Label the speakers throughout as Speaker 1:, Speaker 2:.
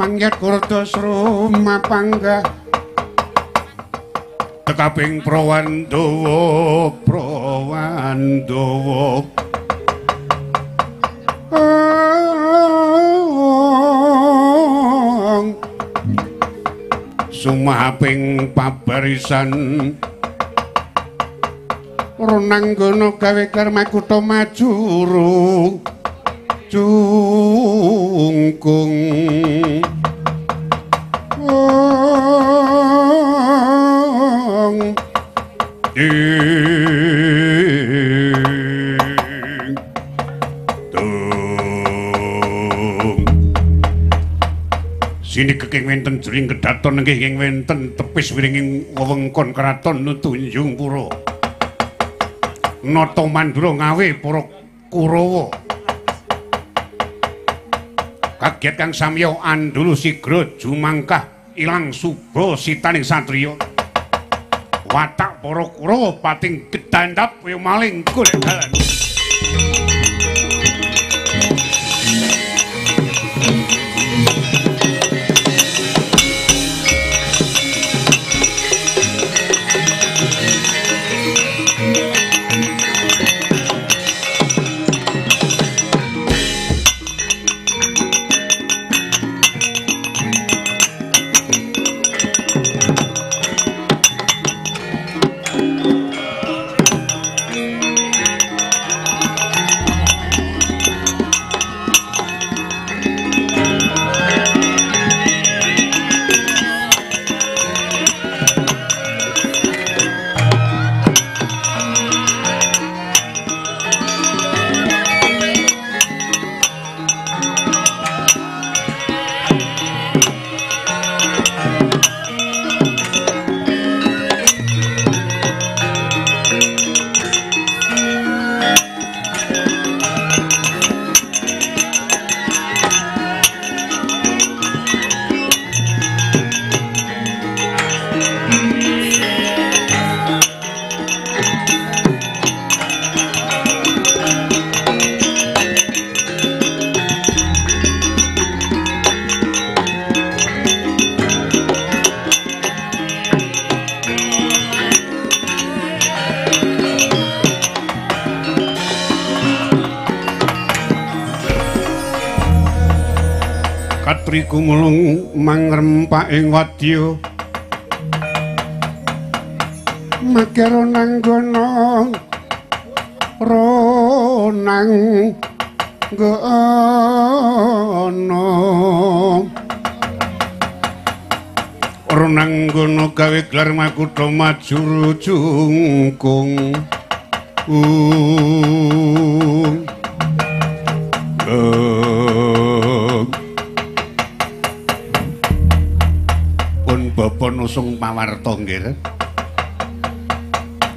Speaker 1: mangyat Kurdasra mapanggah tekaping Prawandawa sumaping pabarisan Ronanggana gawe karma kutha majuru jungkung sini keking wenten jering kedaton nggih ing wenten tepis wiringing wewengkon kraton Tunjungpura nata mandura ngawe para Kurawa kaget kang samya andulu sigra jumangkah ilang subra sitaning satriya watak para Kurawa pating gedandap kaya maling golek dalan Gumulung mangrempak ing wadya makero nanggana ronang gono ronanggono gawe gelar makutha majuru jungkung Bapak nusung pawarta nggih.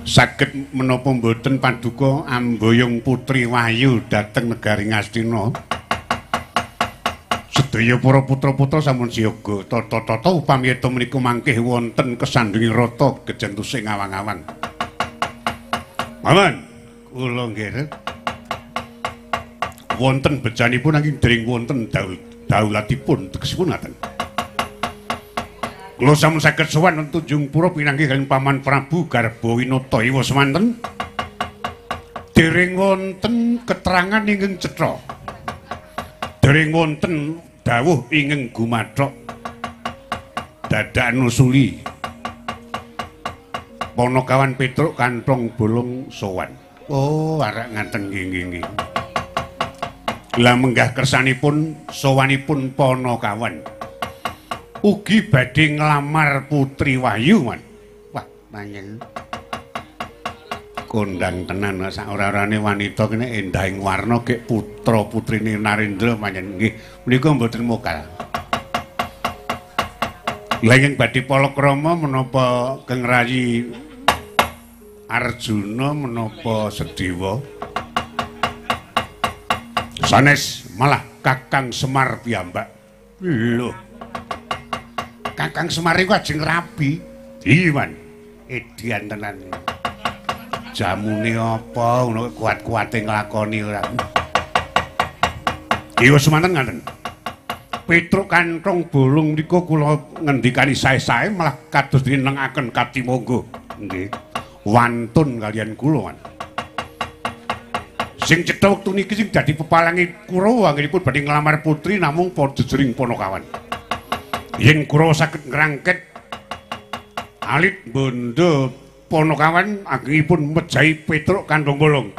Speaker 1: Saged menapa mboten paduka amboyong Putri Wayu dhateng negari Ngastina. Sedaya para putra-putra sampun siyaga tata-tata upami eta menika mangkih wonten kesandhinging rata gejentusing awang-awang. Mawon kula nggih. Wonten bejanipun anging dering wonten daulatipun tegesipun ngaten. Kula sampun saged sowan Tunjungpura pinanggih kaliyan Paman Prabu Garbawinata Iwa semanten. Dereng wonten keterangan ingkang cetha. Dereng wonten dawuh ingkang gumathok. Dadak nusuli. Panakawan Petruk kantong bolong sowan. Oh, arek ngaten nggih. Lah menggah kersanipun sowanipun Panakawan. Ugi badhe nglamar Putri Wayu, man. Wah, panjen. Kondang tenan sak ora-orane wanita kene endahing warna gek putra putrine Narendra panjen nggih. Menika mboten mokal. Lajeng badhe palakrama menapa Kang Rayi Arjuna menapa Sedewa. Sanes malah Kakang Semar piyambak. Lho. Kakang Semar iku ajeng rabi. Iman. Edian tenan. Jamune apa ngono kuat-kuate nglakoni ora. Iku semanten ngaten. Petruk kantong bolong niku kula ngendikani sae-sae malah kados dinengaken katimangga. Nggih. Wantun kalian kula. Sing cetha wektu niki sing dadi pepalangi Kurawa anggenipun badhe nglamar putri namung para jejering Panakawan. Yen Kurawa saged ngrangket alit bondo Panakawan agengipun mejahi Petruk kantong bolong.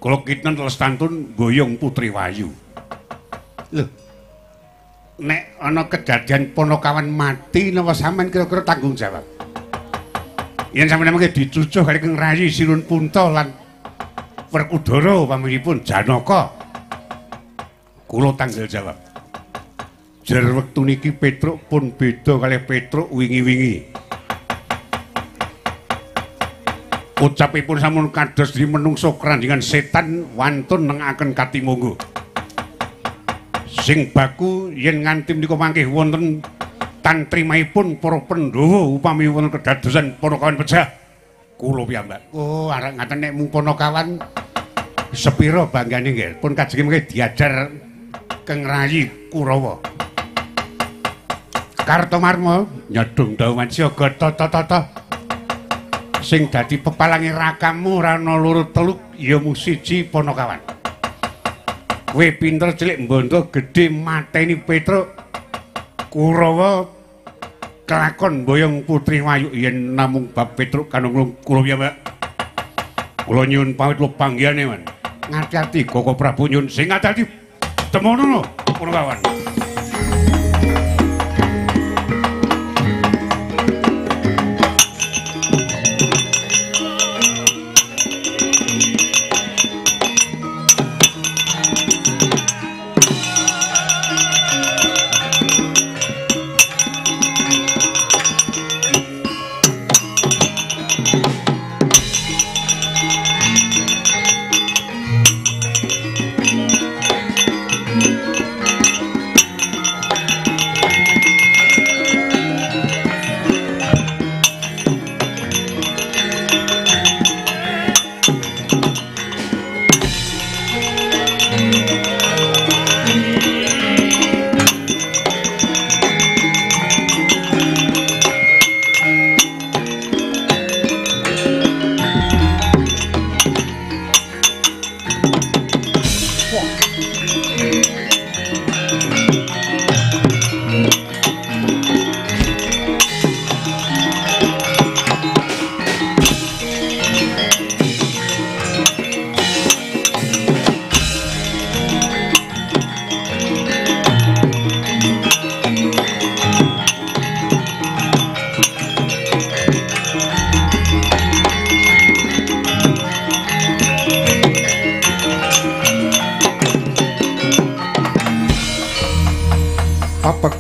Speaker 1: Kula kinten lestantun boyong Putri Wayu. Lho. Nek ana kedadian Panakawan mati napa sampean kira-kira tanggung jawab? Yen sampeyan mengke dicucuh kali Kang Rayi Sirun Punta lan Werkudara pamanipun Janaka. Kula tanggal jawab. Jer wektu niki Petruk pun beda kalih Petruk wingi-wingi. Ucapipun sampun kados di menungso krandingan setan wantun nengaken katimangga. Sing baku yen nganti menika mangke wonten tantrimaipun para Pandhawa upami wonten kedadosan Panakawan pejah. Kula piyambak. Oh, arek ngaten nek mung Panakawan sepira banggane nggih. Pun kajenge mengke diajar Kang Rayi Kurawa. Kartomarma nyedhung dawuh siaga tata-tata. Sing dadi pepalangi rakamu ora ana loro telu ya mung siji Panakawan. Kowe pinter cilik mbondo gedhe mateni Petruk. Kurawa kelakon boyong Putri Wayu yen namung bab Petruk kanung kula piyambak. Kula nyuwun pamit kula panggihane men. Ngati-ati Koko Prabu nyuwun sing ngati-ati. Temono Panakawan.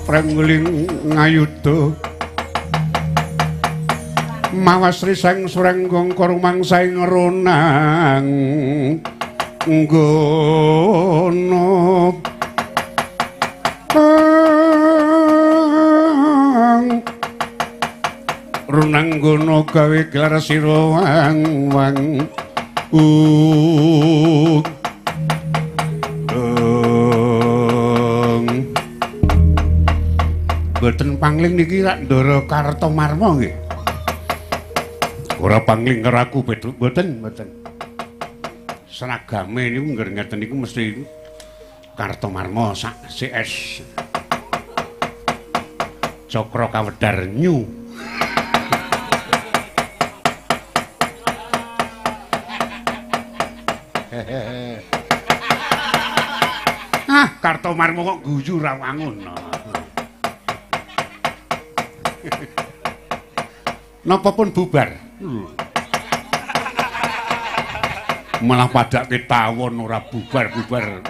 Speaker 1: Prengling ngayuda mawas risang surenggong karumangsa ing ronang nggono runang gono gawe gelar sira wang boten pangling niki rak Ndara Kartomarma nggih. Ora pangling karo aku Petruk boten. Seragame niku ngger ngeten niku mesti Kartomarma sak CS. Cakra Kawedar Nyu. Kartomarma kok guyu ra wangun. Napa pun bubar. Malah padake tawon ora bubar-bubar.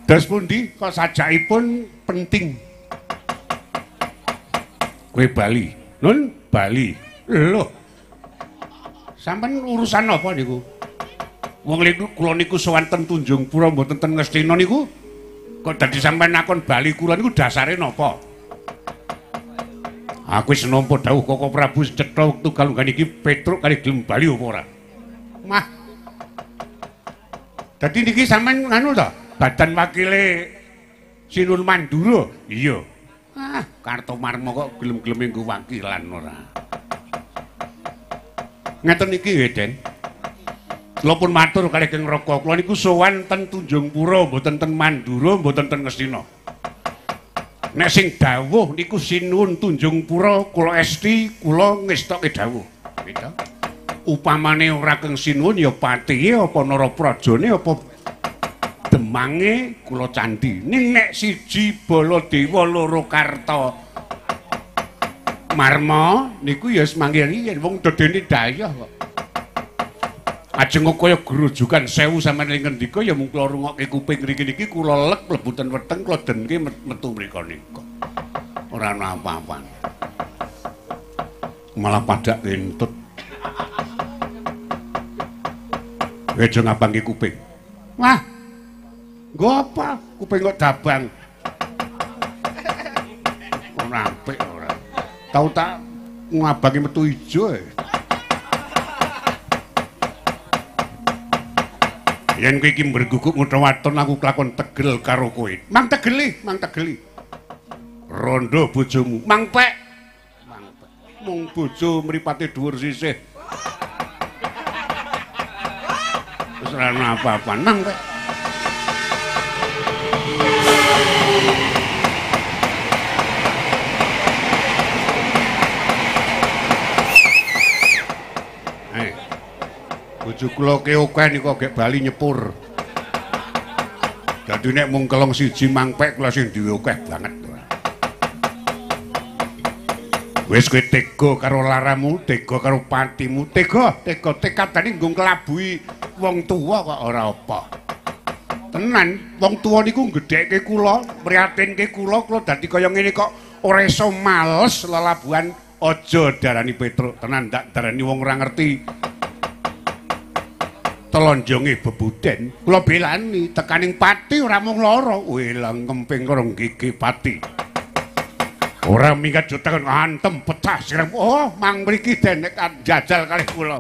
Speaker 1: Dos pundi kok sajakipun penting. Kowe Bali. Nun Bali. Lho. Sampeyan urusan apa niku? Wong niku kula niku sowanten Tunjungpura mboten ten Ngastina niku. Kok dadi sampeyan nakon Bali kula niku dasare napa? Aku wis nampa dawuh Koko Prabu cetha wektu kalunggan iki Petruk kali gelem bali apa ora. Mah. Dadi niki sampean nganu to, Badan wakile Sinun Mandura. Iya. Ah, Kartomarma kok gelem-geleme nggo wakilan ora. Ngeten iki nggih, Den. Kula pun matur kalih Kang Raka, kula niku sowan ten Tunjungpura, mboten ten Mandura, mboten ten Ngastina. Nek sing dawuh niku Sinuwun Tunjungpura, kula esti, kula ngestoke dawuh. Gitu. Upamane ora Kang Sinuwun ya patihe apa Naraprajane apa Demange kula candhi. Ning nek siji Baladewa loro Karta Marma niku ya semangke riyen wong dedene dayah kok. Ajeng kaya grujukan 1000 sampeyan ning ngendika ya mung kula rungokke kuping mriki niki kula lek mlebutan weteng kula denke metu mriko nika. Ora ana apa-apa. Malah padak kentut. Aja ngabangke kuping. Wah. Nggo apa? Kuping kok dabang. Ora apik ora. Tau tak ngabangi metu ijo. Yen kowe iki mberguguk ngutawaton aku kelakon tegel karo kowe. Mang tegeli. Rondo bojomu. Mang pek. Mung bojo mripate dhuwur sisih. Wis ora ana apa-apa, Mang pek. Bojo kula ke akeh nika gek bali nyepur. Dadi nek mung kelong siji mangpek kula sing duwe akeh banget. Wis kowe tega karo laramu, tega karo patimu, tega tekadane nggo nglabui wong tuwa kok ora apa. Tenan, wong tuwa niku gedhekke kula, prihatinke kula dadi kaya ngene kok ora iso males lelabuhan aja darani Petruk. Tenan ndak darani wong ora ngerti. Telonjonge bebuden kula belani tekaning pati ora mung lara wilang kemping karo gigi pati ora minggat jotaken antem pecah sirem oh mang mriki denek jajal kalih kula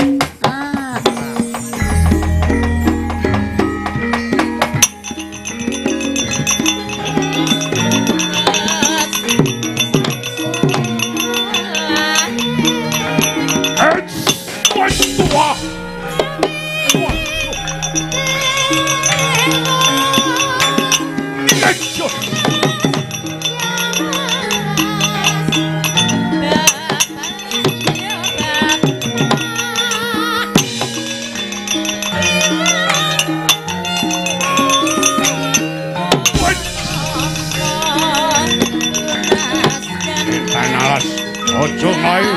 Speaker 1: ojo mlayu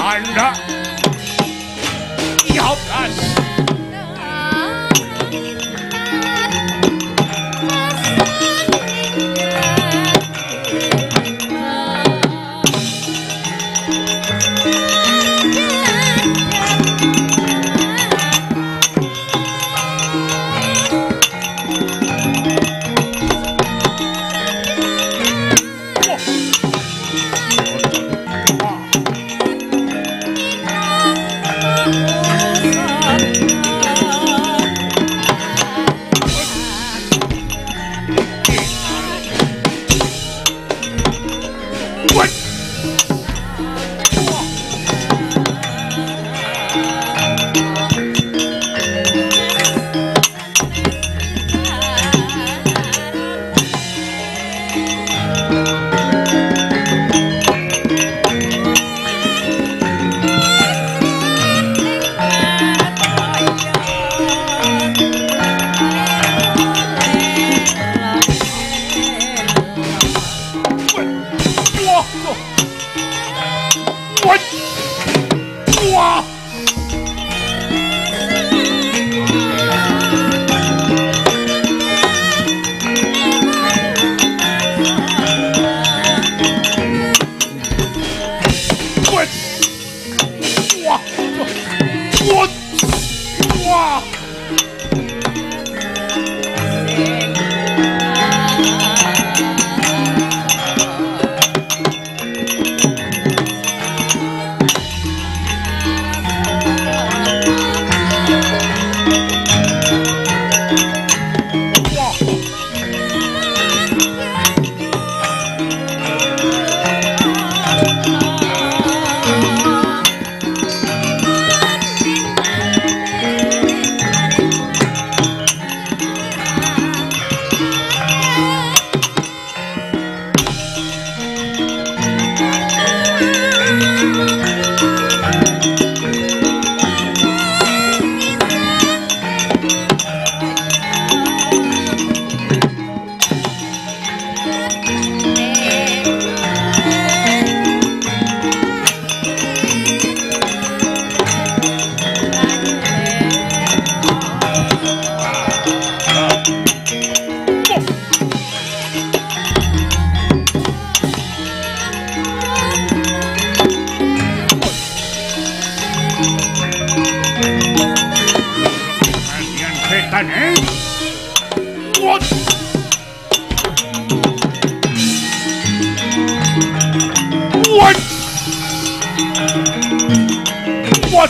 Speaker 1: anda ya blas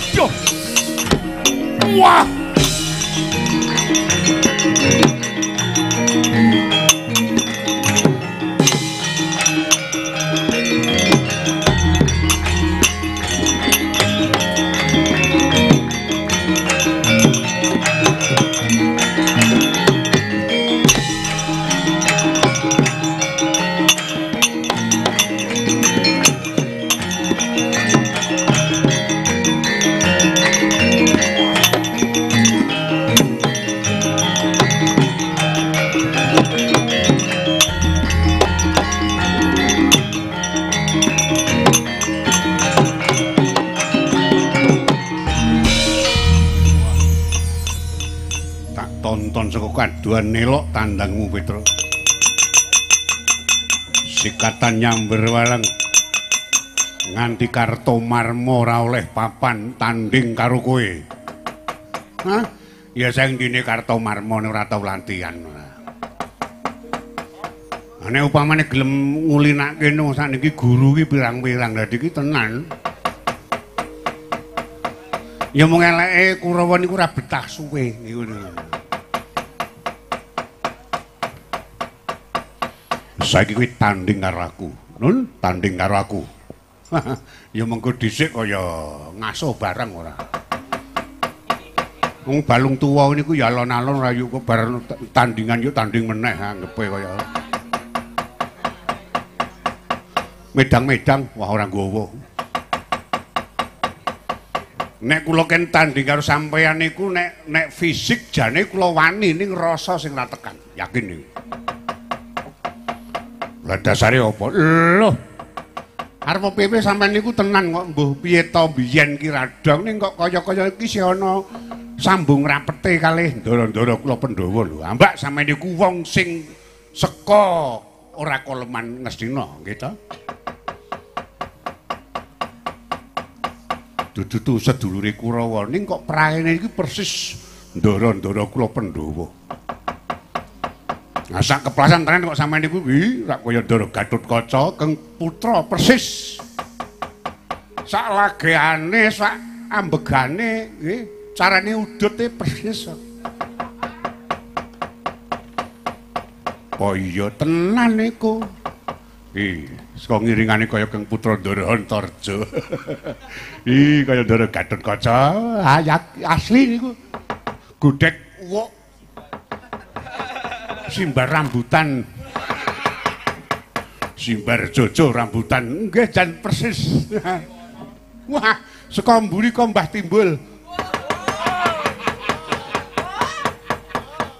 Speaker 1: Waduh. Wah. Kaduan nelok tandangmu Petro. Sikatan nyamber walang nganti Kartomarma ora oleh papan tanding karo kowe. Hah? Ya sing dine Kartomarma ora tau latihan. Ane upamane gelem ngulinake no sakniki guru ki pirang-pirang dadi ki tenan. Ya mung eleke Kurawa niku ora betah suwe niku. Saiki kuwi tanding karo aku. Nun, tanding karo aku. Ya mengko dhisik kaya ngaso bareng ora. Wong balung tuwa niku ya alon-alon rayu kok bar tandingan yo tanding meneh anggepe kaya. Medang-medang wah ora nggowo. Nek kula ken tanding karo sampeyan niku nek fisik jane kula wani ning rasa sing ra tekan. Yakin niku. Lah dasare apa? Lho. Arep piye sampean niku tenan kok mbuh piye to biyen ki radang ning kok kaya-kaya iki isih ana sambung rapete kalih ndara-ndara kula Pandhawa lho. Ambak sampean niku wong sing seka ora koleman Ngastina, nggih to? Dudu sedulure Kurawa ning kok praene iki persis ndara-ndara kula Pandhawa. Nah, sak keplasan tenan kok sampean niku rak kaya Ndara Gatotkaca keng putra persis. Sak lageane, sak ambegane nggih, carane udute persis. Oh iya tenan niku. Saka ngiringane kaya keng putra Ndara Antarja. Kaya Ndara Gatotkaca, asli niku. Godhek uwuk simbar rambutan, simbar jojo rambutan, nggih jan persis. Wah, saka mburi kok Mbah Timbul.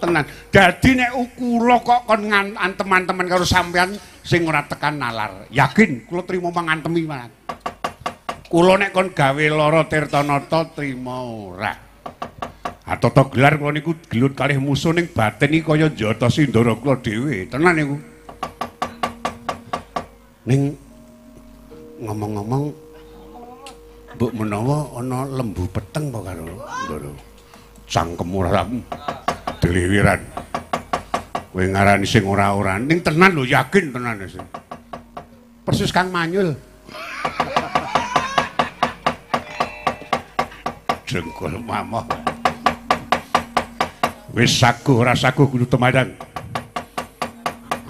Speaker 1: Tenan. Dadi nek kula kok kon teman-teman karo sampean sing ora tekan nalar. Yakin kula trimo mangantemi mawon. Kula nek kon gawe lara Tirtanata trimo ora. Atata gelar kula niku gelut kalih musuh ning batin iki kaya njata sindara kula dhewe. Tenan niku. Ning ngomong-ngomong mbok menawa ana lembu peteng apa karo Ndara. Cangkem ora deliwiran. Kowe ngarani sing ora-ora ning tenan lho yakin tenan sing. Persis Kang Manyul. Jengkol mamah. Wis saguh ora saguh kudu temadang.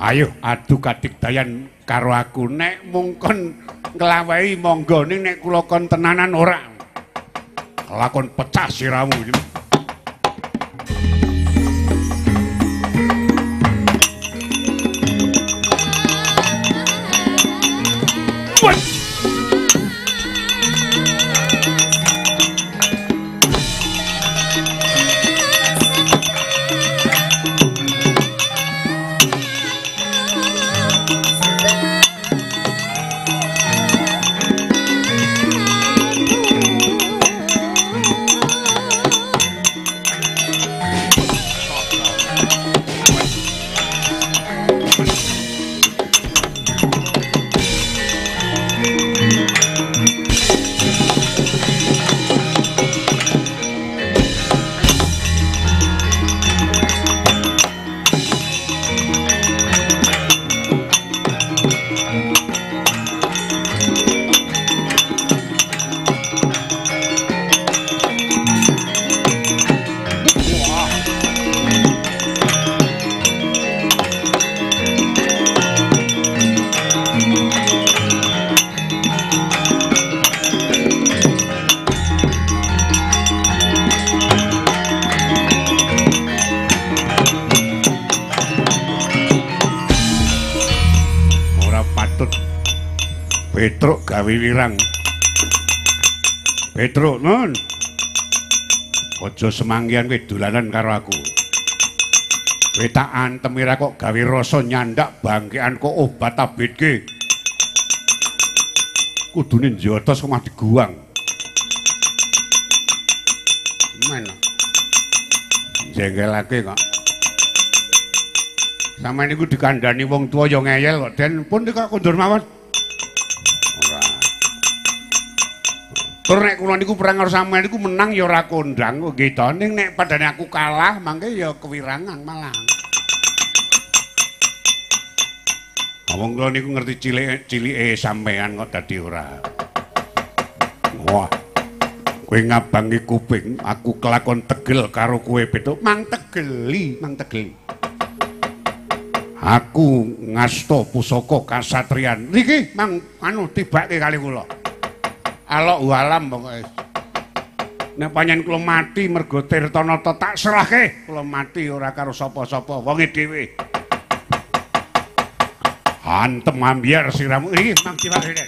Speaker 1: Ayo adu kadigdayan karo aku nek mung kon nglawehi monggo ning nek kula kon tenanan ora. Lakon pecah siramu. patut Petruk gawe wirang. Petruk, nun. Aja semanggihan kowe dolanan karo aku. Kowe tak antem ira kok gawe rasa nyandak bangkean kok obat abitke. Kudune njotos kok mah diguang. Mana? Jengkelake kok. Sampeyan niku dikandani wong tuwa ya ngeyel kok Den pun kok kondur mawon. Tur nek kula niku perang karo sampeyan niku menang ya ora kondang kok nggih to. Ning nek padane aku kalah mangke ya kewirangan malah. Wong kula niku ngerti cilike sampeyan kok dadi ora. Wah. Kowe ngabangi kuping, aku kelakon tegel karo kowe Petruk. Mang tegeli. Aku ngasta pusaka kasatriyan. Niki mang tibake kali kula. Alok walam pokoke. Nek panjenengan kula mati mergo Tirtanata tak serahke, kula mati ora karo sapa-sapa, wonge dhewe. Hantem ambyar siramu iki mang diwakile.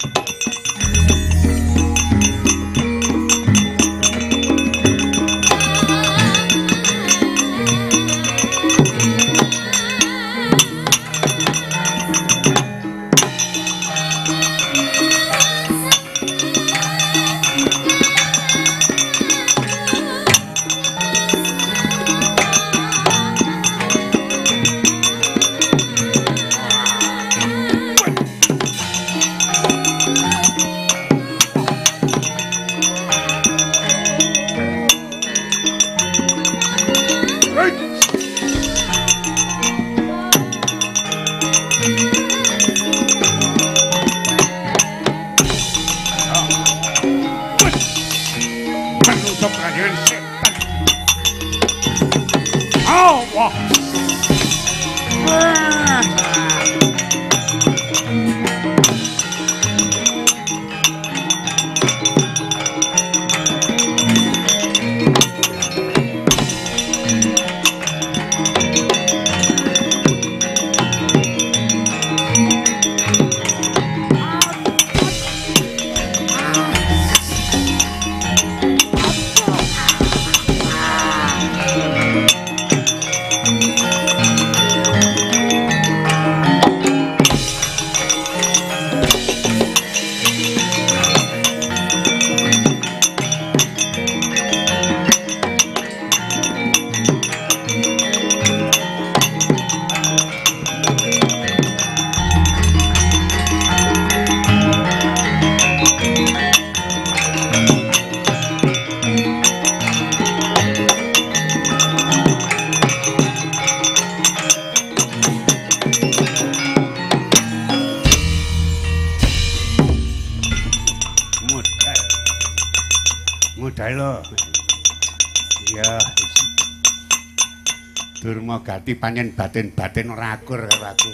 Speaker 1: Gati panjen batin-batin ora akur karo aku.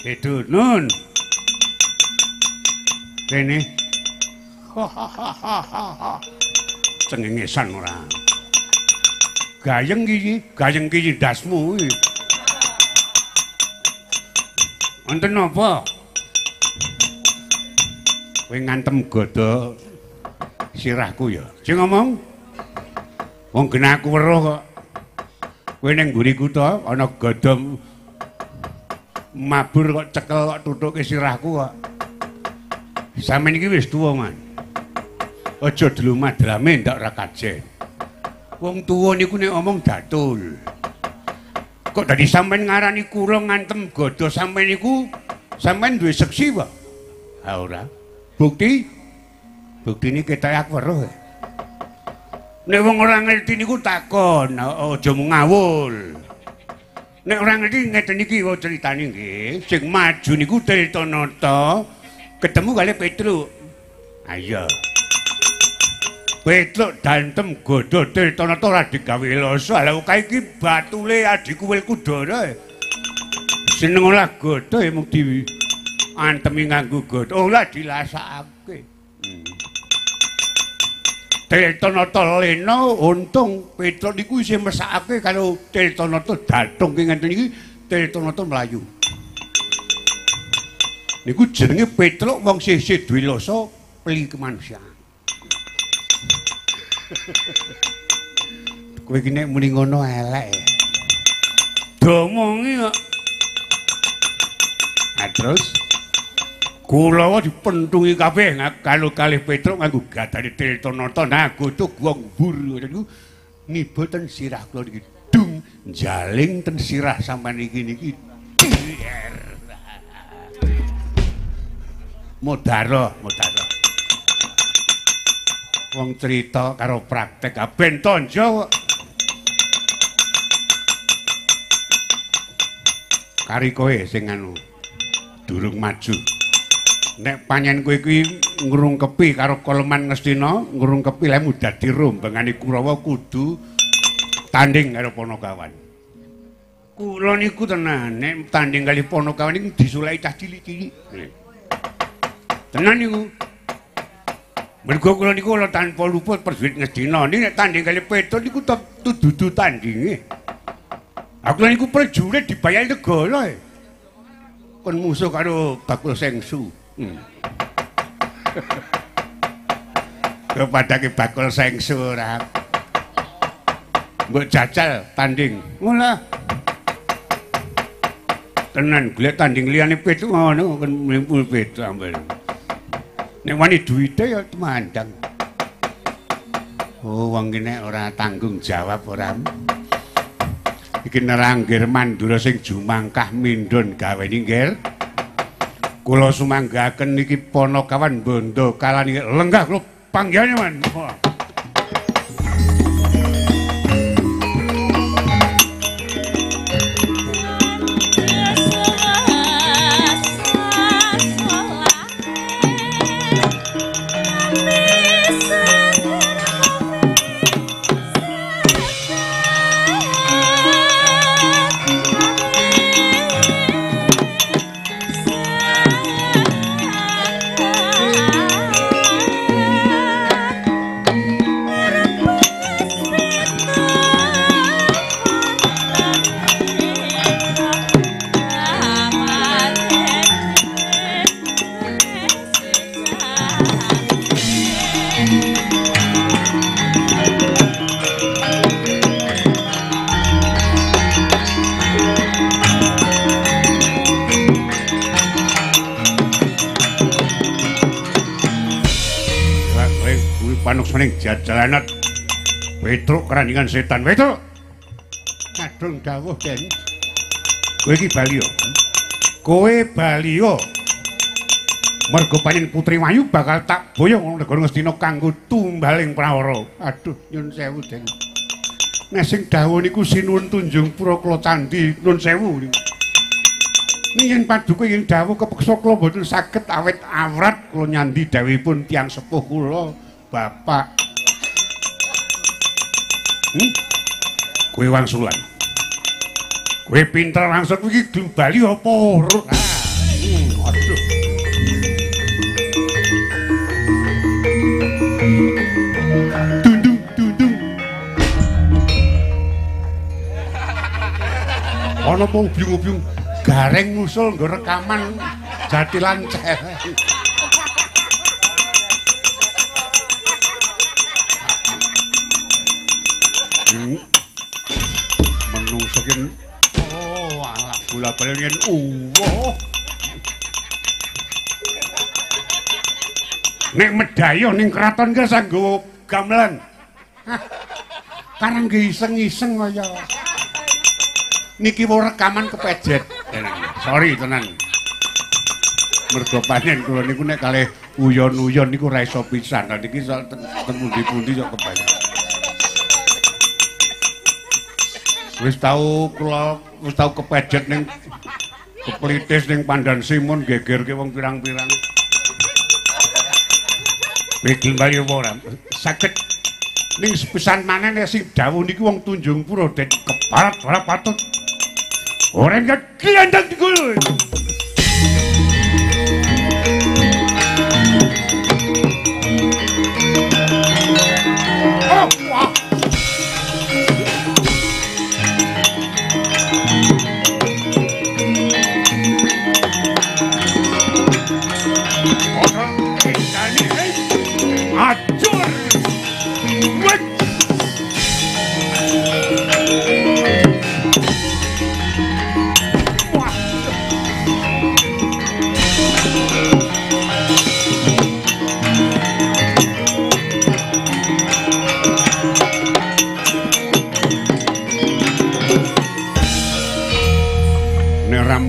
Speaker 1: Itu nun. Kene. Cengengesan ora. Gayeng iki dasmu iki. Wonten napa? Kowe ngantem godho sirahku ya. Sing ngomong. Wong genaku weruh kok. Kowe ning mburiku to ana godhong mabur kok cekel kok tutuke sirahku kok. Sampeyan iki wis tuwa, Man. Aja dlumadrame ndak ora kajen. Wong tuwa niku nek omong datul. Kok dadi sampeyan ngarani kula ngantem godho sampeyan niku sampeyan duwe seksi apa? Ha ora. Bukti? Buktine ketok aku weruh. Nek wong ora ngerti niku takon, aja mung ngawul. Nek ora ngerti ngeten iki wae critane nggih. Sing maju niku Tirtanata ketemu kali Petruk. Ayo. Petruk dantem godho Tirtanata ora digawe loso. Lah kok iki batule adikku wel kudara. Seneng olah godho ya mung di antemi nganggo godho. Olah dilasakake. Tirtanata lena untung Petruk niku isih mesakake karo Tirtanata dathung ki ngenten iki Tirtanata mlayu. Niku jenenge Petruk wong sisih duwe rasa peli kemanusiaan. Kowe iki nek muni ngono elek. Domongi kok. Nah, terus kula wae dipentungi kabeh kalau kalih Petruk nganggo gadane Tirtonata nagoto wong bur niku niboten sirah kula niki dung jaling ten sirah sampean iki niki. Modaro. Wong cerita karo praktek ben tonjo kok. Kari kowe sing anu durung maju. Nek panjen kowe kuwi ngrungkepi karo Kaleman Ngastina, ngrungkepi lemu dadi rombongane Kurawa kudu tanding karo Panakawan. Kula niku tenan nek tanding kali Panakawan niku disulai cah cilik-cilik. Tenan niku. Mergo kula niku tanpa luput perjuit Ngastina. Nek tanding kali Petruk niku dudu tandinge. Aku niku prajurit dibayar negara. Kon musuh karo Bakul Sengsu. Kepadake Bakul Sengsu ora. Mbok jajal tanding. Ngono. Tenan golek tanding liyane Petruk ngono kon mlimpul Petruk ambel. Nek wani duwite ya temandang. Oh, wong iki nek ora tanggung jawab ora. Iki neranggir Mandura sing jumangkah mindhon gaweni nggir. Kula sumanggaken niki Panakawan bondo kalani lenggah kula panggihane man. Panuksaning jajalanat Petruk kerandingan setan Petruk kadung dawuh Den kowe iki baliya mergo panen Putri Wayu bakal tak boyong negara Ngastina kanggo tumbaling prawara. Aduh nyun sewu Den nek sing dawuh niku sinuwun tunjung pura kula candhi nyun sewu yen paduka ing dawuh kepeksa kula boten saged awet awrat kula nyandi dawuhipun tiyang sepuh kula Bapak. Kowe wangsulan. Kowe pinter langsung iki Bali apa ora? Aduh. Dundung. Ana apa ubyung-ubyung gareng ngusul nggo rekaman Jatilan Cewek. Menungso yen alah bola-bali yen nek medhayo ning kraton ki sanggo gamelan. Karang ge iseng-iseng kaya niki wong rekaman kepejet. Sorry tenan. Mergo panen kula niku nek kalih uyon-uyon niku ra iso pisan. Niki pundi-pundi kok kepejet. Wis tau kepejet ning keplitis ning Pandan Simun gegerke wong pirang-pirang. Iki kaya ora saged ning sepisan maneh nek sing dawuh niki wong Tunjung Pura den keparat ora patut. Ora ngerti andang digul.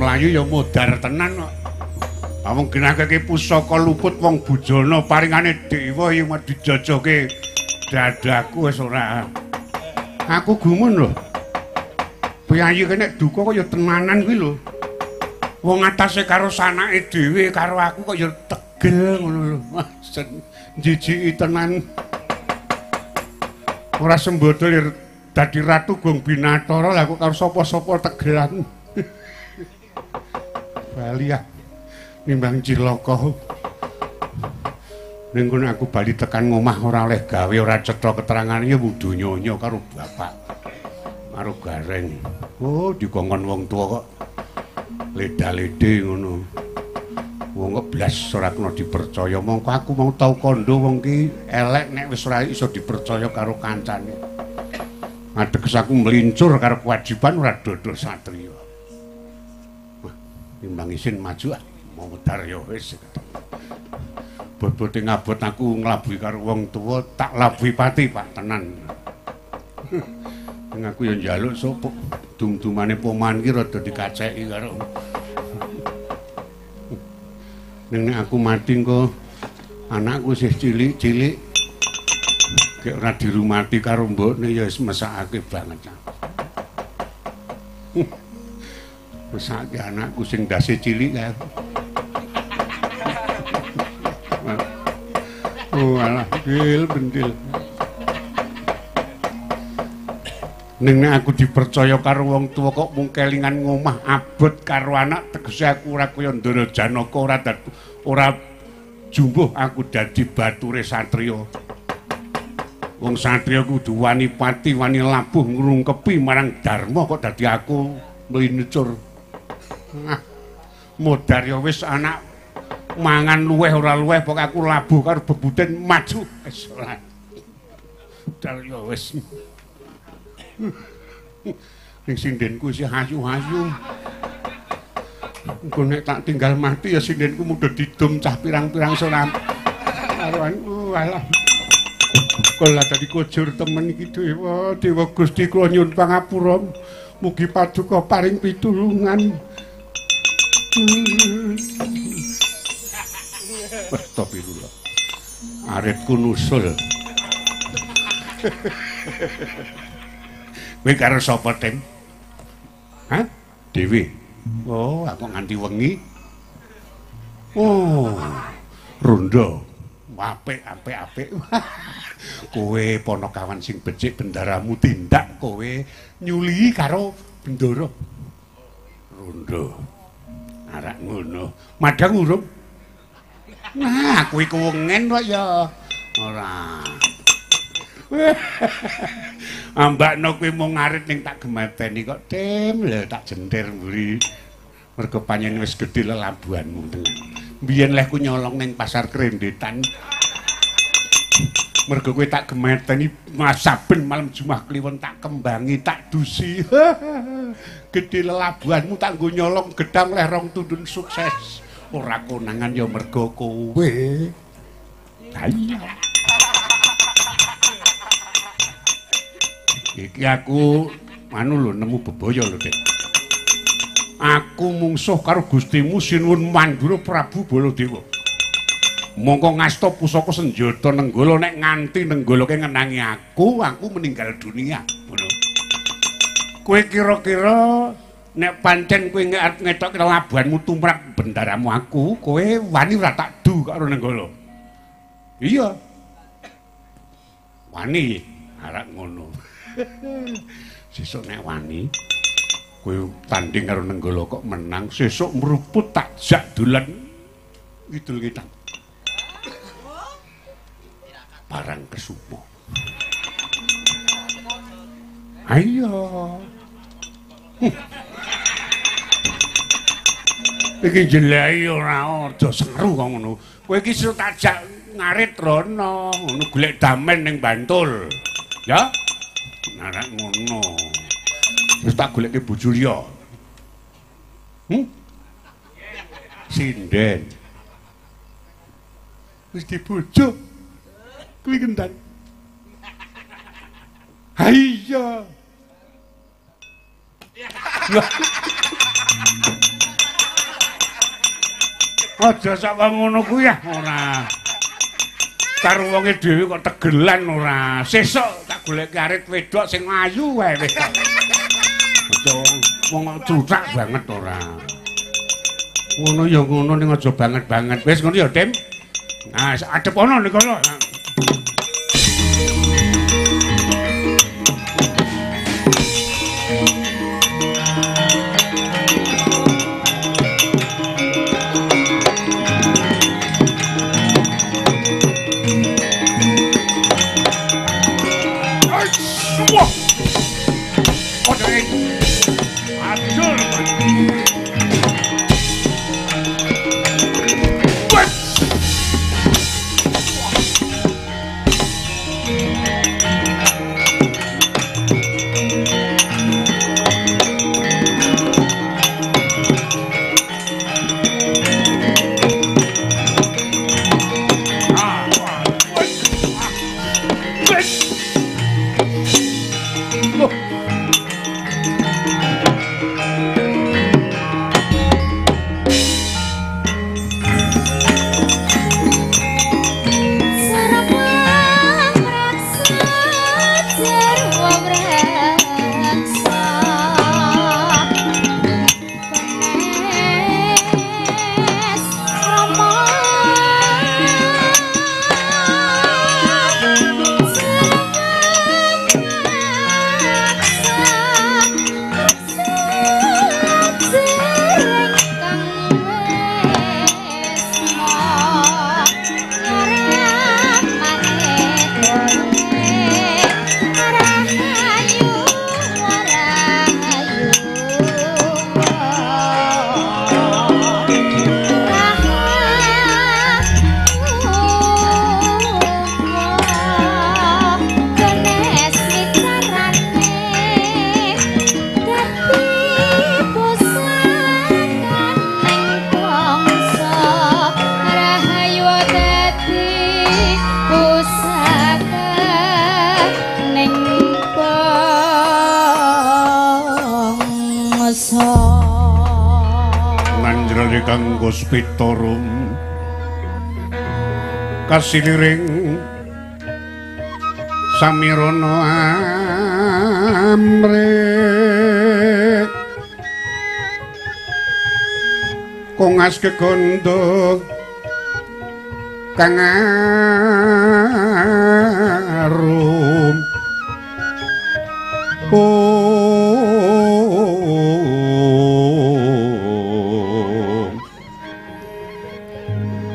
Speaker 1: mlayu ya modar tenan kok. Wong ginakake pusaka luput wong bujana paringane dewa yen dijojoke dadaku wis ora. Aku gumun lho. Piyayi kene duka kok ya tenanan kuwi lho. Wong atase karo sanake dhewe karo aku kok ya tegel ngono lho. Jijiki tenan. Ora sembodol dadi ratu Gong Binathara lah kok karo sapa-sapa tegelan. Bali ya. Nimbang cilaka. Ning kono aku bali tekan ngomah ora oleh gawe ora cetha keterangane ya wudu nyonya karo bapak. Karo gareng. Oh, dikongkon wong tuwa kok leda-lede ngono. Wong kok blas ora kena dipercaya. Mongko aku mau tau kandha wong ki elek nek wis ora iso dipercaya karo kancane. Ateges aku melincur karo kewajiban ora dodo satriya. Wah, timbang isin maju ah. Mau medar ya wis. Bobote ngabot aku nglabuhi karo wong tuwa, tak labuhi pati Pak tenan. Ning aku ya njaluk sapa dum-dumane poman ki rada dikaceki karo. Ning nek aku mati engko anakku isih cilik-cilik gek ora dirumati karo mbokne ya wis mesakake banget. Mesake anakku sing ndase cilik kae. Oh alah, bentil. Ning nek aku dipercaya karo wong tuwa kok mung kelingan ngomah abot karo anak tegese aku ora kaya Ndara Janaka ora jumbuh aku dadi bature satriya. Wong satriya kudu wani pati, wani labuh ngrungkepi marang dharma kok dadi aku mlincur. Modar ya wis anak mangan luweh ora luweh pokok aku labuh karo bebuten maju wis ora. Dar ya wis. Ning sindenku isih ayu-ayu. Engko nek tak tinggal mati ya sindenku mudhun didum cah pirang-pirang solam. Karoan alah. Kula dadi kujur temen iki dewa, dewa Gusti kula nyuwun pangapura. Mugi paduka paring pitulungan. Astagfirullah. Aritku nusul. Kowe karo sapa, Tem? Hah? Dewi. Oh, aku nganti wengi. Oh. Rondo. Apik. Kowe ponokawan sing becik bendaramu tindak kowe nyuli karo Bendara. Rondo. Arak ngono. Madang urung? Nah, kuwi kuwengen kok ya. Ora. Ambakno kuwi mung ngarit ning tak gemeteni kok Tim lho tak jenter mburi. Mergo panjenengan wis gedhe lelabuhanmu tenan. Biyen lehku nyolong ning pasar Krendetan. Mergo kowe tak gemeteni saben malam Jumat kliwon tak kembangi, tak dusi. Gedhe lelabuhanmu tak nggo nyolong gedang leh rong tundun sukses. Ora konangan ya mergo kowe. Ha iya. Iki aku anu lho nemu bebaya lho, Dik. Aku mungsuh karo Gustimu Sinuwun Mandura Prabu Baladewa. Mongko ngasta pusaka senjata Nenggala nek nganti Nenggala ke ngenangi aku meninggal dunia. Ngono. Kowe kira-kira nek pancen kowe ngetok labuhanmu tumrap bendaramu aku, kowe wani ora tak du karo Nenggala. Iya. Wani arek ngono. Sesuk nek wani kowe tanding karo Nenggala kok menang, sesuk mruput tak jak dolan ngidul kita. Barang kesumo. Ayo. Iki jelai ora aja seru kok ngono. Kowe iki sesuk tak jak ngarit rono, ngono golek damen ning Bantul. Ya? Narek ngono. Wis tak goleke bojo liya. Sinden. Wis dibojo. Kuwi kendan. Ha iya. Aja sak ngono kuwi ya ora. Karo wonge dhewe kok tegelan ora. Sesuk tak golek arit wedok sing ayu wae wis. Aja wong cucak banget ora. Ngono ya ngono ning aja banget-banget. Wis ngono ya, Dim. Nah, adep ana ning kono. Kanggo spitorum kasiliring samirana amre kongas kegondo kang arum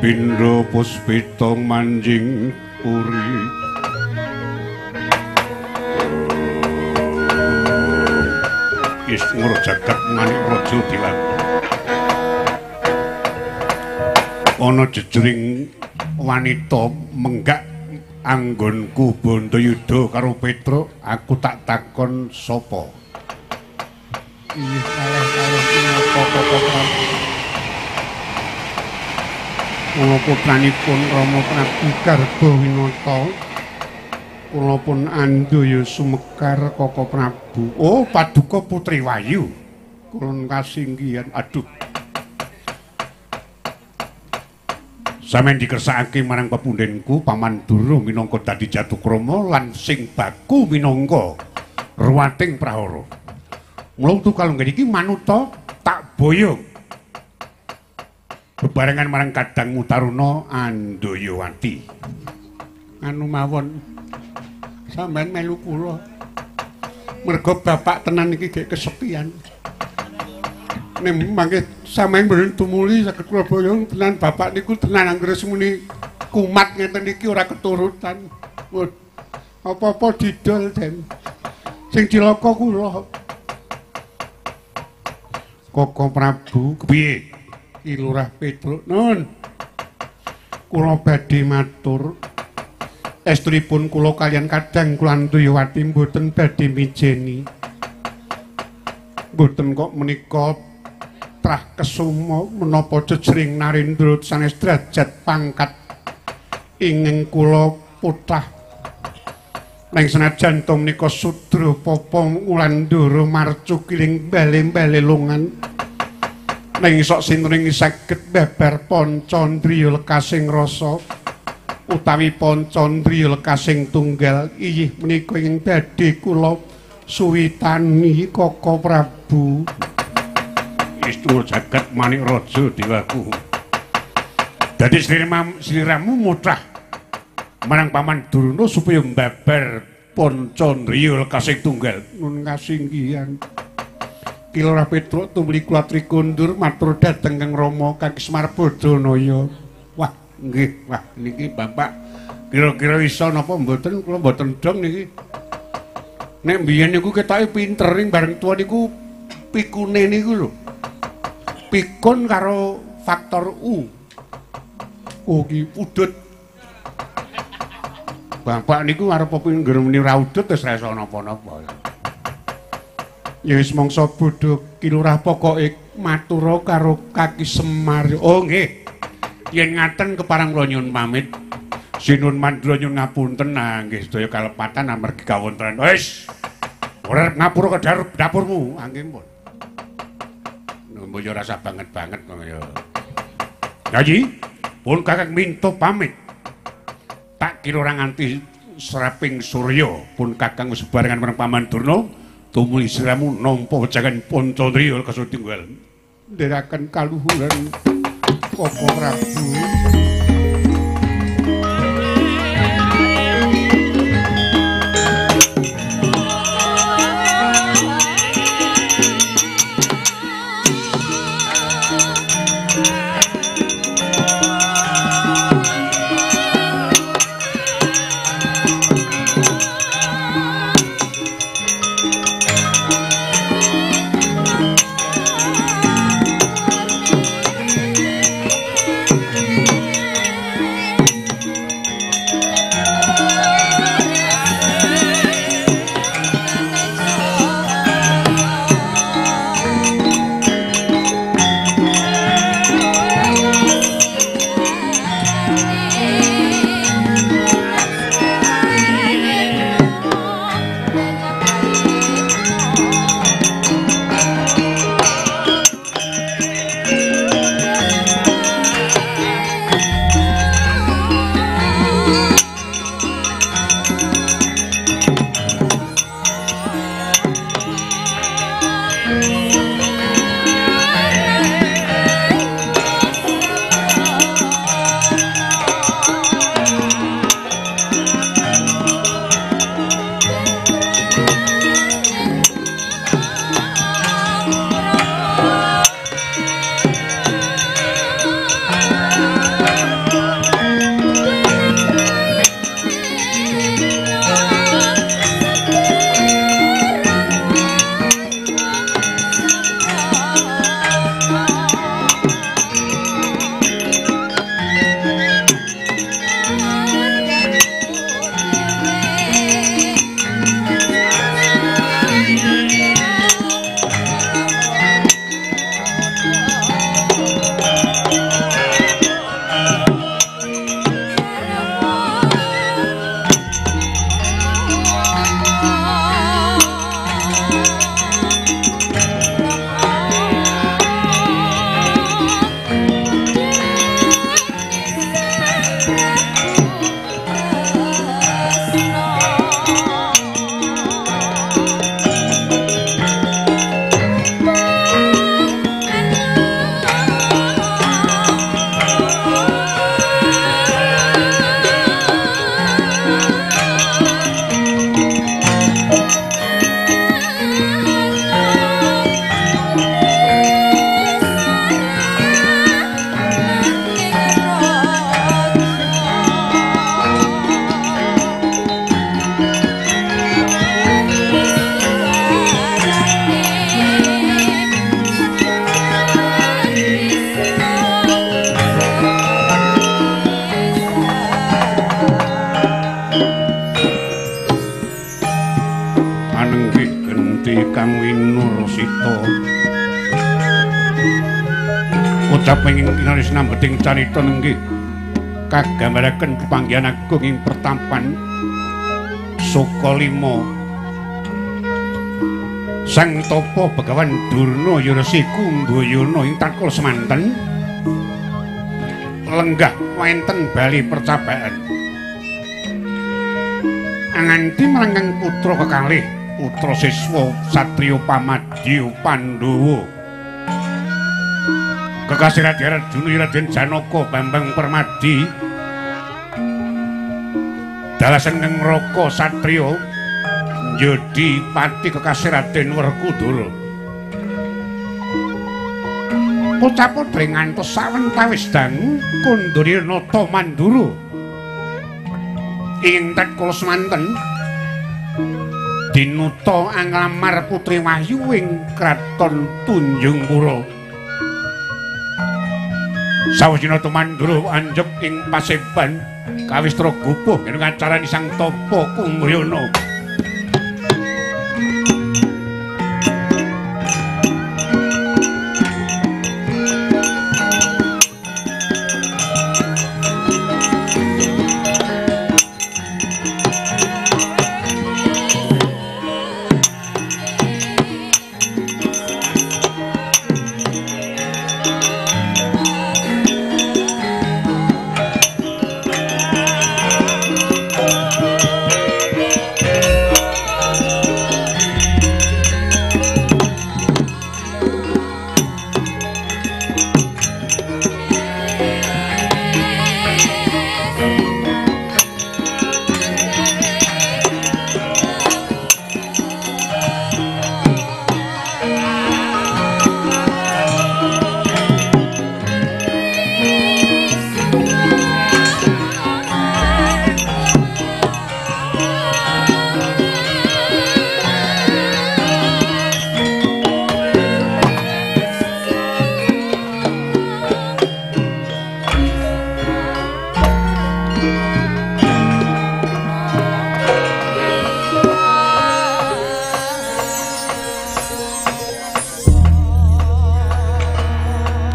Speaker 1: Pindha puspita manjing puri Ismur jagat manik raja dilan ana jejering wanita menggak anggonku Bandayuda karo Petruk aku tak takon sapa iya kalih-kalih apa-apa Kula putranipun Rama Prabu Garbawinata kula pun andhaya sumekar Koko Prabu. Oh, Paduka Putri Wayu. Kula kasinggihan. Aduh. Sampeyan dikersakake marang pepundhenku Paman Dura minangka dadi Jatukrama lan sing baku minangka ruwating prahara. Mula utu kalung iki manuta tak boyong. Bebarengan marang Kadang Mutaruna Andayawati. Anu mawon sampeyan melu kula. Merga bapak tenan iki gek kesepian. Nek mangke sampeyan mboten tumuli saged kula boyong tenan bapak niku tenan anggere semuni kumat ngeten iki ora keturutan. Apa-apa didol den. Sing cilaka kula. Koko Prabu kepiye? Ki Lurah Petruk nun kula badhe matur estripun kula kaliyan Kadang Kulandayawati mboten badhe mijeni mboten kok menika trah kesuma menapa jejering Narendra sanes derajat pangkat ingkang kula putrah nang senajan to menika Sudra Papa Wulandara marcukiling bale-bale longan ning sok sinring saged beber Pancandriya lekasing rasa utawi Pancandriya lekasing tunggal inggih menika ing badhe kula suwitani Kaka Prabu Istru jagat Manik Raja dewaku dadi sliramu mutrah marang Paman Durna supaya mbabar Pancandriya lekasing tunggal nun kasinggihan Kilurah Petruk tumuli kula Trikundur matur dhateng Kang Rama Kang Semar Badanaya. Wah, nggih. Wah, niki Bapak kira-kira iso napa mboten kula mboten dong niki. Nek mbiyen niku ketoke pinter ning bareng tuwa niku pikune niku lho. Pikun karo faktor U. Oh ki udut. Bapak niku arep pengger muni ra udut wis ra iso napa-napa. Ya wis mangsa bodho Kilurah pokoke matura karo Kaki Semar. Oh nggih. Yen ngaten keparang kula nyuwun pamit. Sinun mandura nyuwun ngapunten nggih sedaya kalepatan amargi kawontenan. Wis. Ora ngapura ke dapurmu, nggih pun. Mbok yo rasa banget-banget kok ya. Gaji, pun Kakang minto pamit. Tak kira ora nganti seraping surya pun Kakang wis barengan marang Paman Durna. Tumuli siramu nampa wejangan Pancandriya lekasing tunggal ndherekaken kaluhuran Kaka Prabu Caping kinaris nambeting carita nenggih kagambaraken pepanggihan agung ing pertampan Sukalima Sang Tapa Begawan Durna Yursi Kumbayana ing takul semanten lenggah wonten bali percabaan anganti marang putra kekalih putra siswa satriya pamadya Pandhawa kekasih Raden Arjuna Raden Janaka Bambang Permadi dalasan kang Raka satriya Jodi pati kekasih Raden Werkudara putra-putri ngantos sawentawis dangu Kundurnata Mandura ing takul semanten dinuta anglamar putri Wahyu ing kraton Tunjungpura Sawijinata Mandura anjep ing paseban Kawistra gupuh ing acarane Sang Tapa Kumbayana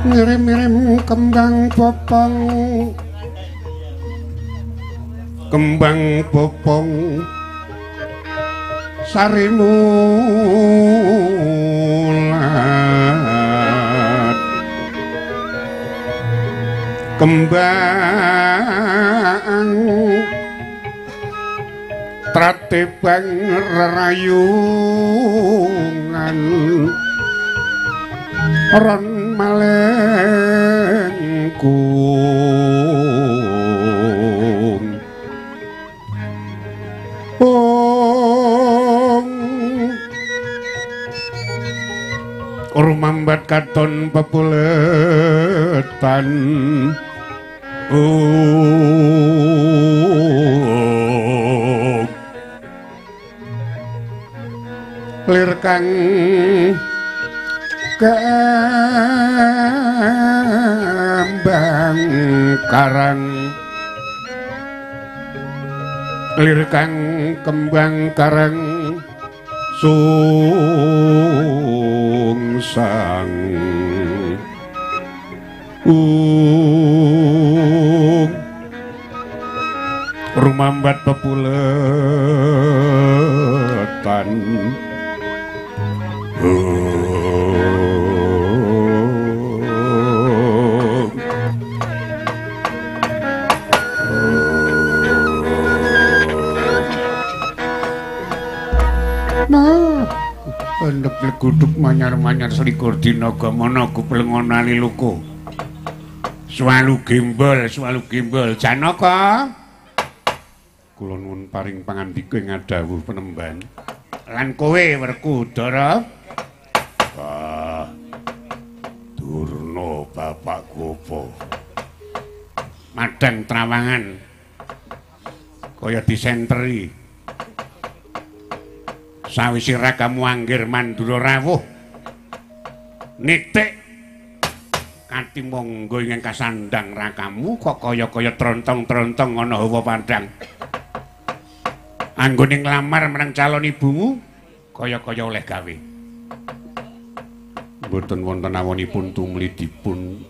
Speaker 1: mirim-mirim kembang popong sarimulat kembang tratebang rerayungan ron malengkung rumambat katon pepuletan lir kang kembang karang lir kang kembang karang sungsang rumambat pepuletan Endep leguduk manyar-manyar selikur dina gamana kuplengon aliluku. Swalu gembol Janaka. Kula nuwun paring pangandika ing dawuh penemban. Lan kowe Werkudara. Durna bapakku apa? Madang trawangan. Kaya disenteri. Sawise ragamu anggir Mandura rawuh nitik kanthi monggo ing kasandang rakamu kok kaya-kaya trontong-trontong ana hawa padang anggone nglamar marang calon ibumu kaya-kaya oleh gawe mboten wonten awonipun tumli dipun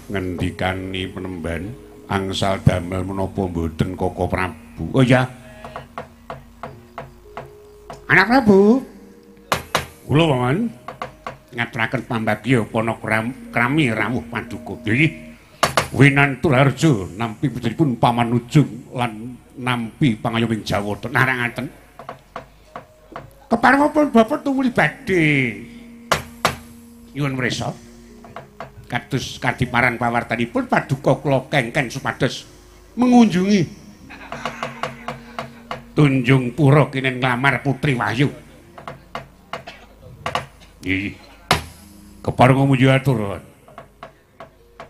Speaker 1: ngendikani penemban angsal damel menapa mboten Koko Prabu. Oh ya Anak Prabu, Kula paman ngaturaken pambagya panakrami rawuh paduka. Nggih. Winantur Harja nampi putripun Paman Ujung lan nampi pangayoming Jawata. Narang ngaten. Keparengipun Bapak tumuli badhe nyuwun mresa kados kadiparan pawartanipun paduka kula kengken supados mengunjungi Tunjung Pura kinen nglamar Putri Wahyu. Nggih. Kepareng muji atur.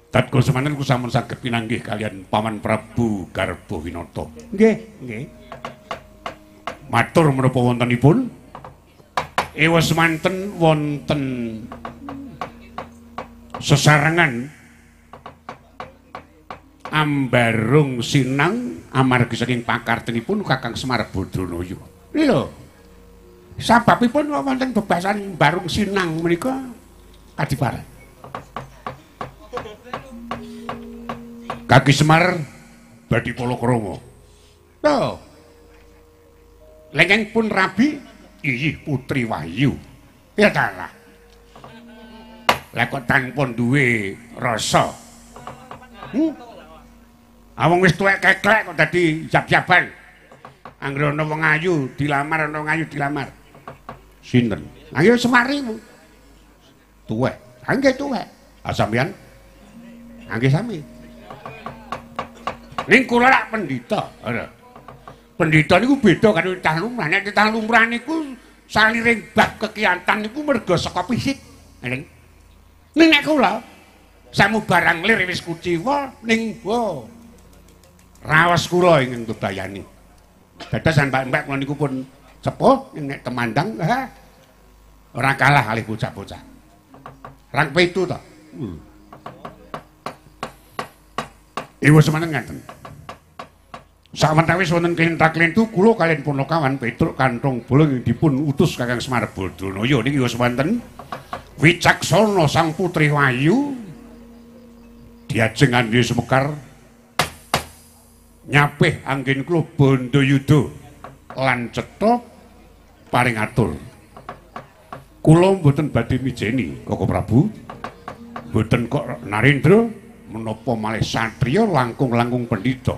Speaker 1: Tatkala semanten ku sampun saged pinanggih kalian Paman Prabu Garbowinata. Nggih, nggih. Matur menapa wontenipun? Ewa semanten wonten sesarengan ambarung sinang amargi saking pakartenipun Kakang Semar Badranaya. Lho. Sababipun wonten bebasan barung sinang menika kadiparan. Kaki Semar badhe palakrama. Lho. Lengeng pun rabi iyih Putri Wahyu. Ya ta lah. Lah kok tanpa duwe rasa. Awang wis tuwek keklek kok dadi jab-jaban. Anggere ana wong ayu dilamar, ana wong ayu dilamar. Sinten? Ayo Semarimu. Tuwek. Nggih tuwek. Ah sampeyan? Nggih sami. Ning kula lak pendhita. Pendhita niku beda karo cah lumrah. Nek cah lumrah niku saliring bab kekiyantan niku merga saka fisik. Ning nek kula samu barang lir wis kuciwa ning raos kula ingkang bebayani. Dados mbak-mbak kula niku pun sepuh nek temandang ora kalah kalih bocah-bocah. Rang pitu to. Ibu semanten ngaten. Sawetawis wonten klintak-klintu kula kaliyan Punakawan Petruk Kanthong Bolong dipun utus Kakang Semar Badranaya niki semanten wicaksana Sang Putri Wahyu diajeng Andya Semekar nyapih anggen kula Bandayuda lan cetha paring atur. Kula mboten badhe mijeni Koko Prabu. Mboten kok Narendra menapa malih satriya langkung-langkung pendhita.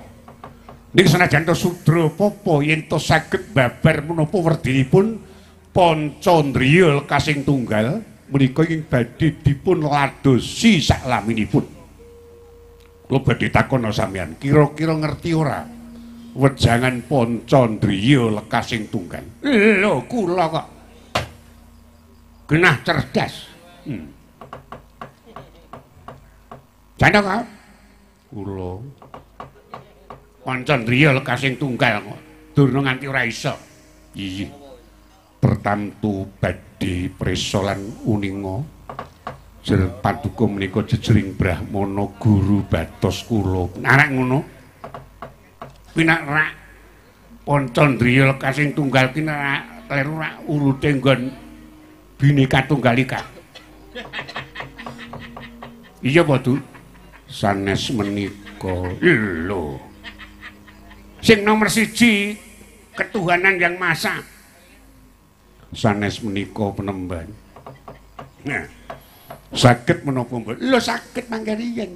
Speaker 1: Ning senajan to sudra papa yen to saged babar menapa werdinipun Pancandriya lekasing tunggal menika ing badhe dipun ladosi saklaminipun. Kula badhe takon sampeyan, kira-kira ngerti ora wejangan Pancandriya lekasing tunggal? Lho, kula kok genah cerdas. Jane kok kula Pancandriya lekasing tunggal kok durna nganti ora iso. Iya. Pertamtu badhe prisa lan uninga jer paduka menika jejering Brahmana guru batos kula. Arek ngono. Pinak rak Pancandriya lekasing tunggal ki nek kleru rak urute nggon Bhinneka Tunggal Ika. Iya apa Du? Sanes menika lho. Sing nomor 1 ketuhanan yang maha. Sanes menika penemban. Nah, saged menapa mboten? Lho saged mangke riyen.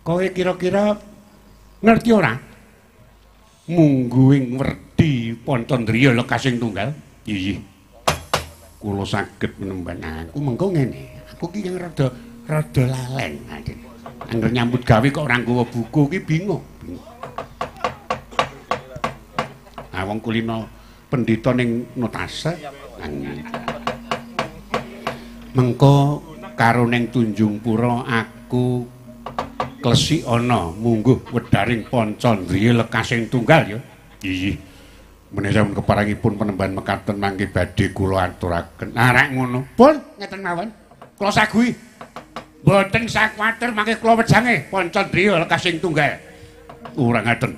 Speaker 1: Kowe kira-kira ngerti ora? Mungguing werdi Pancandriya lekasing tunggal? Iya. Kula saged menemban. Aku mengko ngene. Aku ki yang rada lalen. Angger nyambut gawe kok ora nggawa buku ki bingung. Wong kulino pendhita ning notase. Mengko karo ning Tunjung Pura aku klesik ana mungguh wedaring Pancandriya lekasing tunggal ya. Iya. Menika keparengipun penemban mekaten mangke badhe kula aturaken. Arek ngono. Pun ngeten mawon. Kula sagui. Mboten sakuwatir mangke kula wejange Pancandriya lekasing tunggal. Ora ngaten.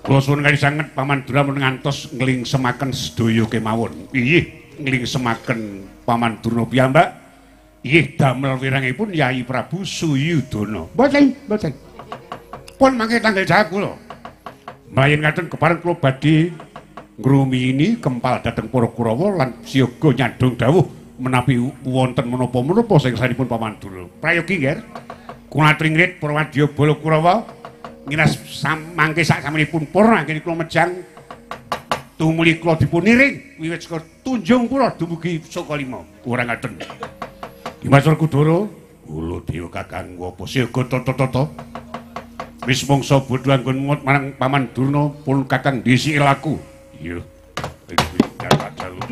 Speaker 1: Kula suwun kali sanget Paman Durna ngantos nglingsemaken sedaya kemawon. Inggih, nglingsemaken Paman Durna piyambak. Inggih damel wirangipun Yai Prabu Suyudana. Mboten. Pun mangke tanggal jawab kula. Mayen ngaten kepareng kula badhe ngrumiyini kempal dhateng para Kurawa lan siaga nyadong dawuh menawi wonten menapa-menapa sing sanipun Paman Durna. Prayogi nggih. Kula tringrit para wadya bala Kurawa ngiras mangke sak saminipun purna kene kula mejang tumuli kula dipun iring wiwit saka Tunjung Pura dumugi Sokalima. Ora ngaten. Dimas Werkudara, kula dewa Kakang apa siaga tata-tata. Wis mangsa bodho anggon ngut marang Paman Durna pun Kakang ndisi laku. Iya. Dapat jaluk.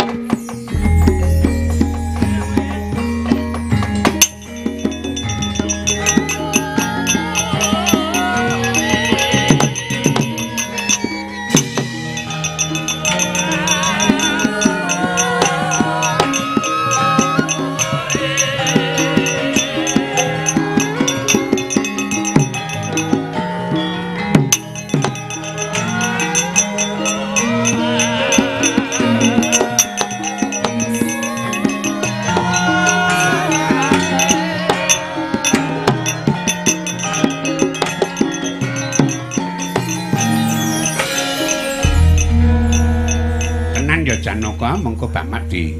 Speaker 1: Janaka mengko bamak di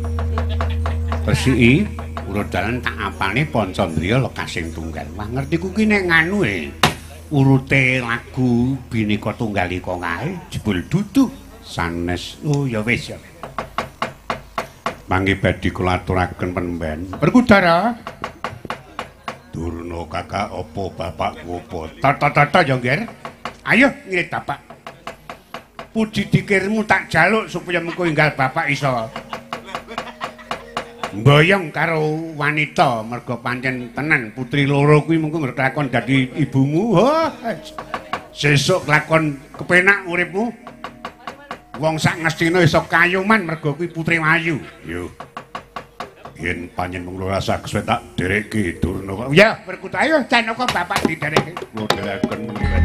Speaker 1: resiki urut dalan tak apane Pancandriya lekasing tunggal. Wah ngerti ku ki nek nganu urute lagu Bineka Tunggal Ika kae jebul dudu sanes. Oh ya wis ya. Mangke badhe kula aturaken penemben. Werkudara. Durna Kakak apa bapakku apa? Tata-tata ya nggih. Ayo ngirit bapak. Puji dikirmu tak jaluk supaya mengko enggal bapak iso mboyong karo wanita mergo pancen tenan putri loro kuwi mengko nglakon dadi ibumu. Oh, sesuk lakon kepenak uripmu. Wong sak ngestina iso kayuman mergo kuwi putri Wayu. Yo. Yen panjen mung rasa kesuwe tak dereke Durna. Ya, berkut ayo Janaka bapak didereke. Kula dereken menika.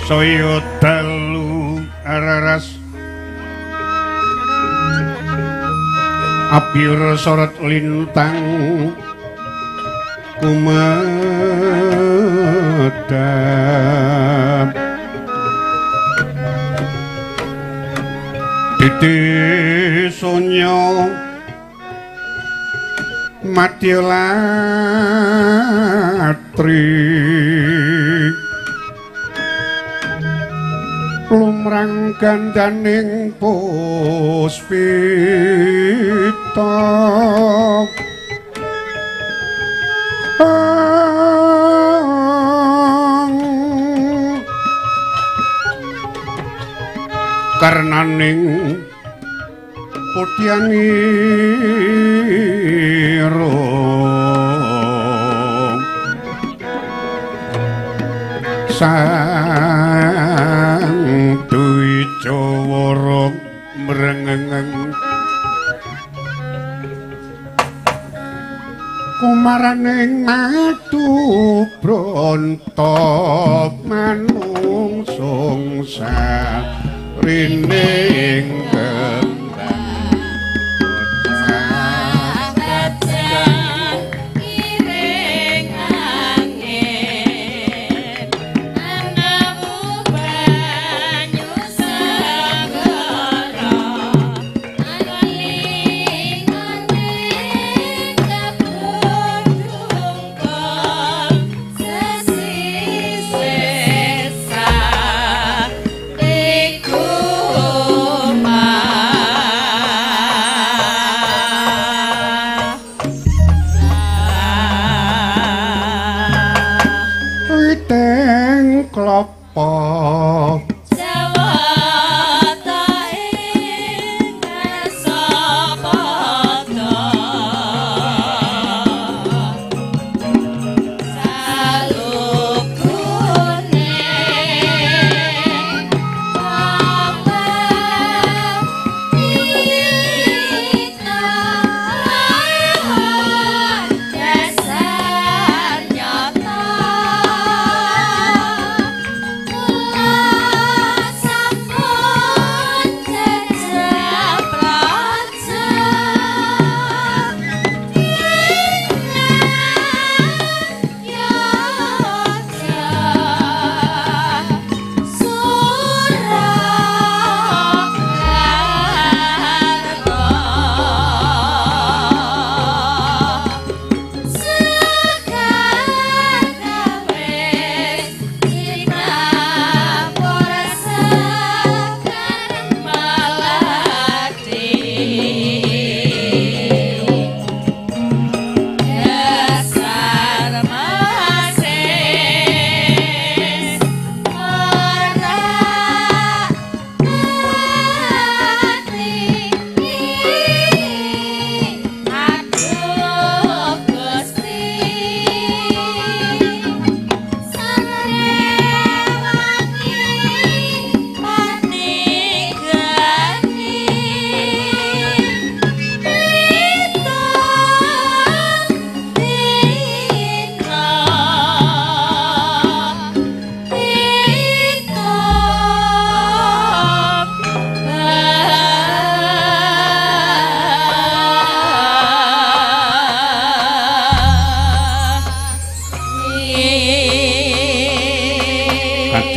Speaker 1: Saya dalu araras abir sorot lintang kumedap titi sunyo Madya latri lumrang gandaning puspita karnaning putyaniro sang duwijawara mrengeng kumaraning madu bronto manungsung sarining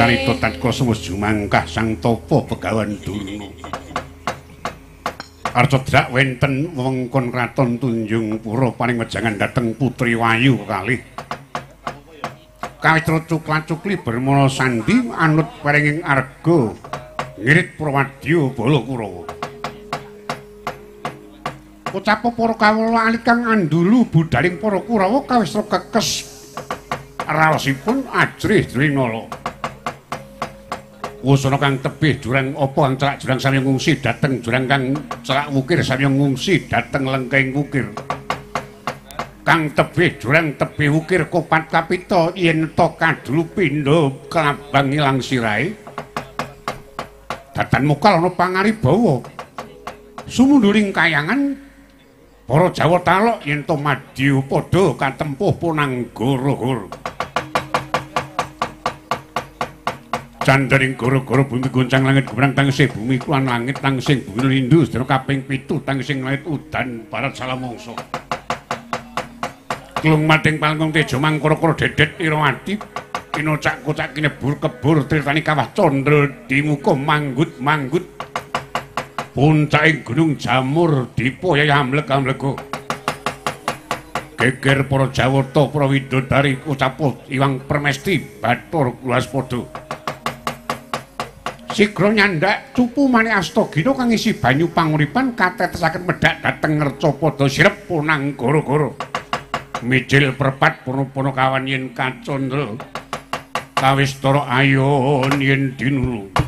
Speaker 1: carita tatkala semus jumangkah sang tapa Begawan Durna. Arcadrak wenten wewengkon kraton Tunjungpura paring wejangan dhateng Putri Wayu kekalih. Kawit cukla-cukli bermula sandi anut paringing arga ngirit Prawadya Balakurawa. Ucap para kawula alikang andulu budaling para Kurawa kawis kekes raosipun ajrih Drinala. Wusana kang tebih jurang apa kang celak jurang samya ngungsi dhateng jurang kang celak wukir samya ngungsi dhateng lengkeng wukir. Kang tebih jurang tebih wukir kopat kapita yen to kadulu pindha kelabang ilang sirahe. Datan mukal ana pangaribawa. Sumunduring kayangan para Jawa talok yen to madya padha katempuh punanggara-gara. Candaring gara-gara bumi goncang langit gebrang tangsih bumi kulan langit tangsing bumi lindhu sedina kaping 7 tangsing langit udan barat salamangsa. Klung mating palengkung teja mangkara-kara dedet irawati kinocak-kocak kinebur kebur tritani kawah candra dimuka manggut-manggut puncaking gunung jamur dipo yayah amlek-amlego. geger para Jawata para widodari ucaput Iwang Permesti batur Waspada. Sigra nyandak cupu maneh Astagina kang isi banyu panguripan katetesaken medhak dhateng Ngercapada sirep punang gara-gara. Mijil perpat punapa kawan yen kacandra. Kawistara ayon yen dinulu.